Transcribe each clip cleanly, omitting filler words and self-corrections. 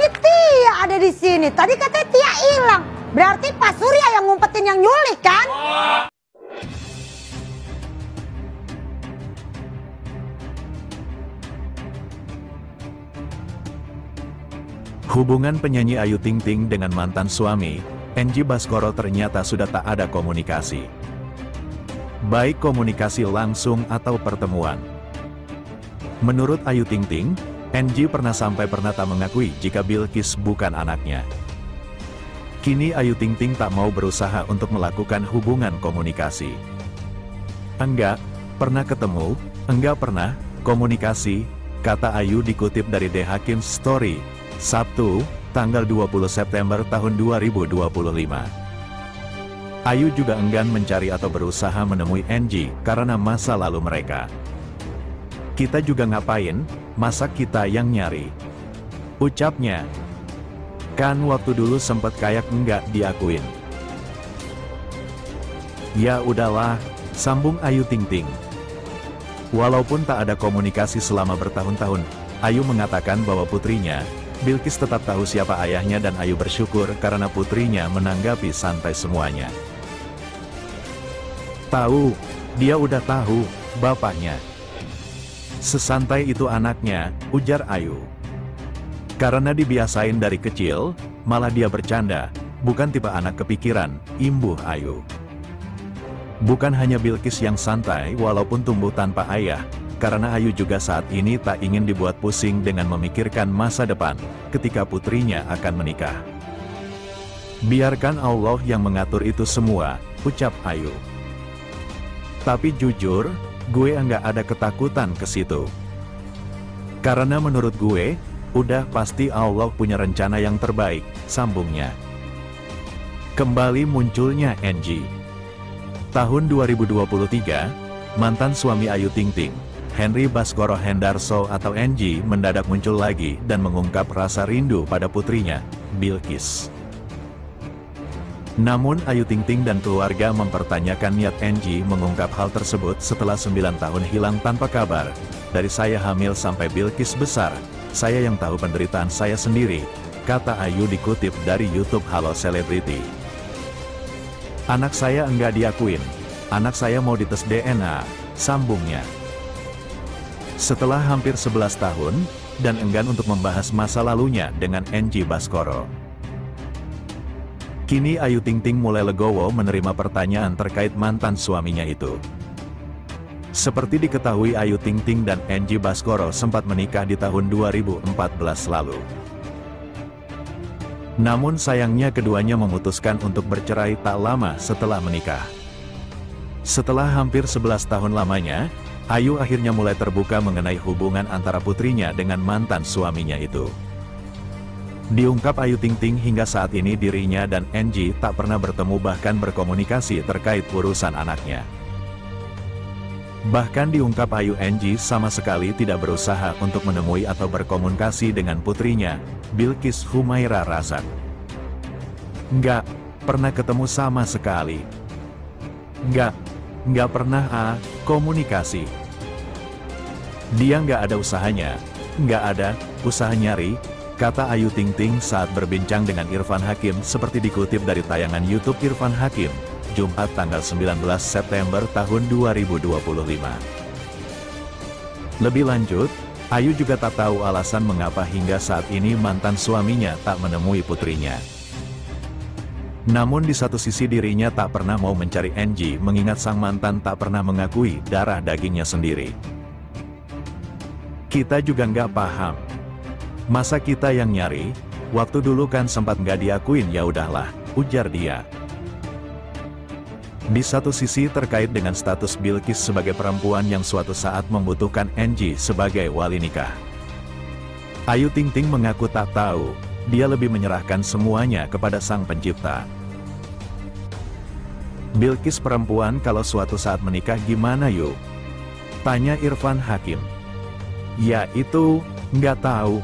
ini Tia ada di sini. Tadi katanya Tia hilang. Berarti Pak Surya yang ngumpetin yang nyulik kan? Hubungan penyanyi Ayu Ting Ting dengan mantan suami, Enji Baskoro ternyata sudah tak ada komunikasi. Baik komunikasi langsung atau pertemuan. Menurut Ayu Ting Ting, Enji pernah tak mengakui jika Bilkis bukan anaknya. Kini Ayu Ting Ting tak mau berusaha untuk melakukan hubungan komunikasi. Enggak pernah ketemu, enggak pernah komunikasi, kata Ayu dikutip dari The Hakim's Story, Sabtu, tanggal 20 September tahun 2025. Ayu juga enggan mencari atau berusaha menemui Enji karena masa lalu mereka. Kita juga ngapain, masa kita yang nyari? Ucapnya. Kan waktu dulu sempet kayak enggak diakuin. Ya udahlah, sambung Ayu Ting Ting. Walaupun tak ada komunikasi selama bertahun-tahun, Ayu mengatakan bahwa putrinya, Bilkis tetap tahu siapa ayahnya dan Ayu bersyukur karena putrinya menanggapi santai semuanya. Tahu, dia udah tahu, bapaknya. Sesantai itu anaknya, ujar Ayu. Karena dibiasain dari kecil, malah dia bercanda, bukan tipe anak kepikiran, imbuh Ayu. Bukan hanya Bilkis yang santai walaupun tumbuh tanpa ayah, karena Ayu juga saat ini tak ingin dibuat pusing dengan memikirkan masa depan, ketika putrinya akan menikah. Biarkan Allah yang mengatur itu semua, ucap Ayu. Tapi jujur, gue enggak ada ketakutan ke situ. Karena menurut gue, udah pasti Allah punya rencana yang terbaik, sambungnya. Kembali munculnya Enji. Tahun 2023, mantan suami Ayu Ting Ting, Henry Baskoro Hendarso atau Enji mendadak muncul lagi dan mengungkap rasa rindu pada putrinya, Bilkis. Namun Ayu Ting Ting dan keluarga mempertanyakan niat Enji mengungkap hal tersebut setelah 9 tahun hilang tanpa kabar. Dari saya hamil sampai Bilkis besar, saya yang tahu penderitaan saya sendiri, kata Ayu dikutip dari YouTube Halo Selebriti. Anak saya enggak diakuin, anak saya mau dites DNA, sambungnya. Setelah hampir 11 tahun, dan enggan untuk membahas masa lalunya dengan Enji Baskoro. Kini Ayu Ting Ting mulai legowo menerima pertanyaan terkait mantan suaminya itu. Seperti diketahui Ayu Ting Ting dan Enji Baskoro sempat menikah di tahun 2014 lalu. Namun sayangnya keduanya memutuskan untuk bercerai tak lama setelah menikah. Setelah hampir 11 tahun lamanya, Ayu akhirnya mulai terbuka mengenai hubungan antara putrinya dengan mantan suaminya itu. Diungkap Ayu Ting Ting hingga saat ini dirinya dan Enji tak pernah bertemu bahkan berkomunikasi terkait urusan anaknya. Bahkan diungkap Ayu Enji sama sekali tidak berusaha untuk menemui atau berkomunikasi dengan putrinya, Bilkis Humaira Razak. Nggak pernah ketemu sama sekali. Nggak pernah komunikasi. Dia nggak ada usahanya, nggak ada usaha nyari, kata Ayu Ting Ting saat berbincang dengan Irfan Hakim seperti dikutip dari tayangan YouTube Irfan Hakim, Jumat tanggal 19 September tahun 2025. Lebih lanjut, Ayu juga tak tahu alasan mengapa hingga saat ini mantan suaminya tak menemui putrinya. Namun di satu sisi dirinya tak pernah mau mencari Enji mengingat sang mantan tak pernah mengakui darah dagingnya sendiri. Kita juga nggak paham. Masa kita yang nyari, waktu dulu kan sempat nggak diakuin ya udahlah, ujar dia. Di satu sisi terkait dengan status Bilkis sebagai perempuan yang suatu saat membutuhkan Enji sebagai wali nikah. Ayu Ting Ting mengaku tak tahu, dia lebih menyerahkan semuanya kepada sang pencipta. Bilkis perempuan kalau suatu saat menikah gimana yuk? Tanya Irfan Hakim. Ya itu, nggak tahu.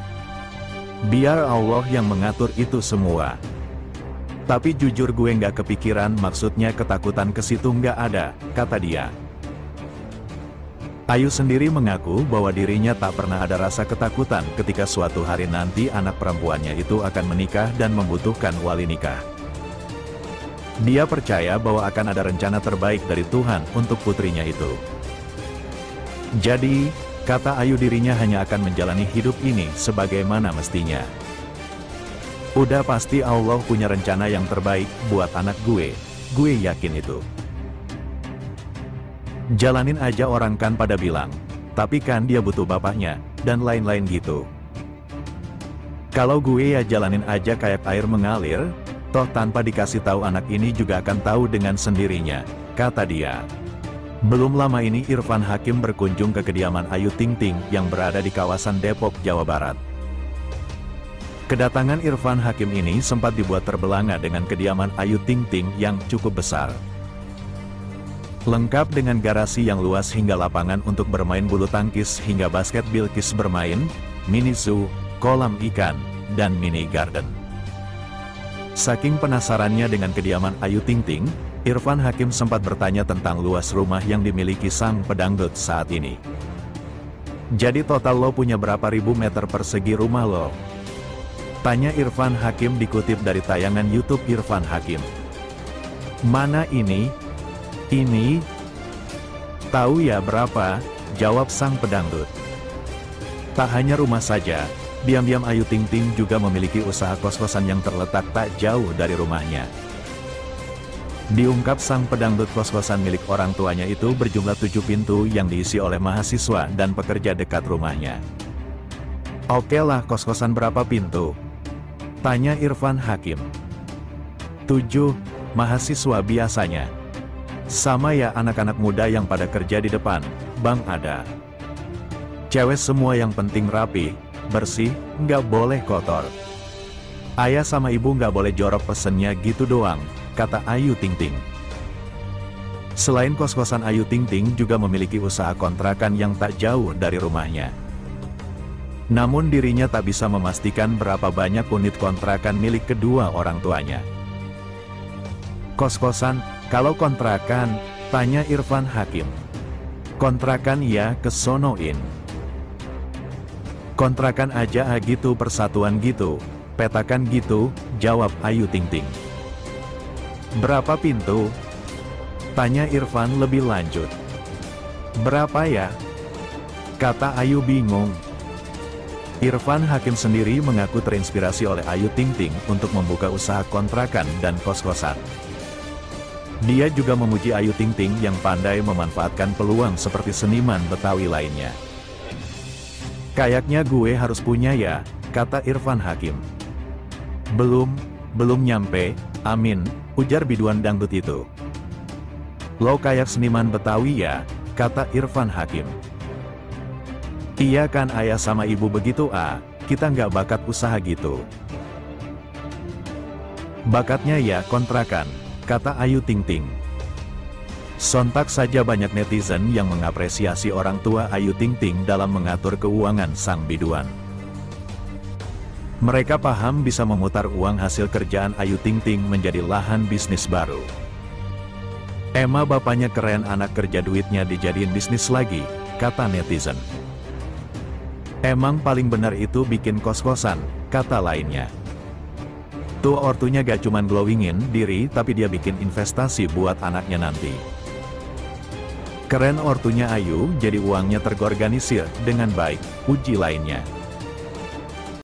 Biar Allah yang mengatur itu semua. Tapi jujur gue nggak kepikiran maksudnya ketakutan ke situ nggak ada, kata dia. Ayu sendiri mengaku bahwa dirinya tak pernah ada rasa ketakutan ketika suatu hari nanti anak perempuannya itu akan menikah dan membutuhkan wali nikah. Dia percaya bahwa akan ada rencana terbaik dari Tuhan untuk putrinya itu. Jadi, kata Ayu, dirinya hanya akan menjalani hidup ini sebagaimana mestinya. Udah pasti Allah punya rencana yang terbaik buat anak gue yakin itu. Jalanin aja, orang kan pada bilang, tapi kan dia butuh bapaknya, dan lain-lain gitu. Kalau gue ya jalanin aja kayak air mengalir, toh tanpa dikasih tahu anak ini juga akan tahu dengan sendirinya, kata dia. Belum lama ini Irfan Hakim berkunjung ke kediaman Ayu Ting Ting yang berada di kawasan Depok, Jawa Barat. Kedatangan Irfan Hakim ini sempat dibuat terbelanga dengan kediaman Ayu Ting Ting yang cukup besar. Lengkap dengan garasi yang luas hingga lapangan untuk bermain bulu tangkis hingga basket Bilkis bermain, mini zoo, kolam ikan, dan mini garden. Saking penasarannya dengan kediaman Ayu Ting Ting, Irfan Hakim sempat bertanya tentang luas rumah yang dimiliki sang pedangdut saat ini. Jadi total lo punya berapa ribu meter persegi rumah lo? Tanya Irfan Hakim dikutip dari tayangan YouTube Irfan Hakim. Mana ini? Ini? Tahu ya berapa? Jawab sang pedangdut. Tak hanya rumah saja, diam-diam Ayu Ting Ting juga memiliki usaha kos-kosan yang terletak tak jauh dari rumahnya. Diungkap sang pedangdut, kos-kosan milik orang tuanya itu berjumlah 7 pintu yang diisi oleh mahasiswa dan pekerja dekat rumahnya. Oke lah, kos-kosan berapa pintu? Tanya Irfan Hakim. 7 mahasiswa biasanya. Sama ya anak-anak muda yang pada kerja di depan, bang ada. Cewek semua, yang penting rapi, bersih, nggak boleh kotor. Ayah sama ibu nggak boleh jorok, pesennya gitu doang, kata Ayu Ting Ting. Selain kos-kosan, Ayu Ting Ting juga memiliki usaha kontrakan yang tak jauh dari rumahnya. Namun dirinya tak bisa memastikan berapa banyak unit kontrakan milik kedua orang tuanya. Kos-kosan, kalau kontrakan, tanya Irfan Hakim. Kontrakan ya, kesonoin. Kontrakan aja gitu, persatuan gitu, petakan gitu, jawab Ayu Ting Ting. Berapa pintu? Tanya Irfan lebih lanjut. Berapa ya? Kata Ayu bingung. Irfan Hakim sendiri mengaku terinspirasi oleh Ayu Ting Ting untuk membuka usaha kontrakan dan kos-kosan. Dia juga memuji Ayu Ting Ting yang pandai memanfaatkan peluang seperti seniman Betawi lainnya. Kayaknya gue harus punya ya, kata Irfan Hakim. Belum nyampe, amin, ujar biduan dangdut itu. Lo kayak seniman Betawi ya, kata Irfan Hakim. Iya kan, ayah sama ibu begitu kita nggak bakat usaha gitu. Bakatnya ya kontrakan, kata Ayu Ting Ting. Sontak saja banyak netizen yang mengapresiasi orang tua Ayu Ting Ting dalam mengatur keuangan sang biduan. Mereka paham bisa memutar uang hasil kerjaan Ayu Ting Ting menjadi lahan bisnis baru. Emang bapaknya keren, anak kerja duitnya dijadiin bisnis lagi, kata netizen. Emang paling benar itu bikin kos-kosan, kata lainnya. Tuh ortunya gak cuman glowingin diri, tapi dia bikin investasi buat anaknya nanti. Keren ortunya Ayu, jadi uangnya terorganisir dengan baik, uji lainnya.